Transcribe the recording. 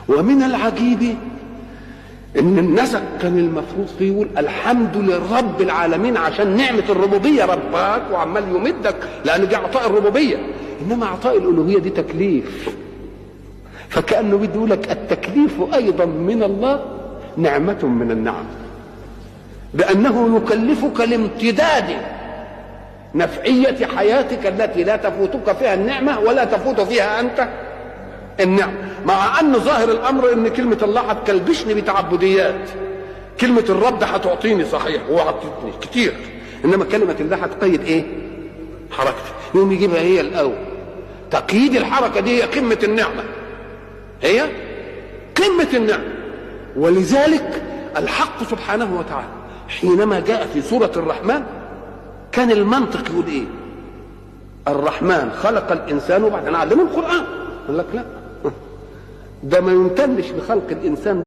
ومن العجيب ان النسق كان المفروض فيه يقول الحمد لرب العالمين عشان نعمه الربوبيه رباك وعمال يمدك لان دي اعطاء الربوبيه، انما اعطاء الالوهيه دي تكليف. فكانه بده يقول لك التكليف ايضا من الله نعمه من النعم، بانه يكلفك لامتداد نفعيه حياتك التي لا تفوتك فيها النعمه ولا تفوت فيها انت النعم. مع ان ظاهر الامر ان كلمه الله هتكلبشني بتعبديات، كلمه الرب هتعطيني صحيح وعطتني كتير، انما كلمه الله هتقيد ايه؟ حركتي. يوم يجيبها هي الاول، تقييد الحركه دي هي قمه النعمه، هي قمه النعمه. ولذلك الحق سبحانه وتعالى حينما جاء في سوره الرحمن كان المنطق يقول ايه؟ الرحمن خلق الانسان وبعدين علمه القران. قال لك لا، ده ما يمتنش لخلق الانسان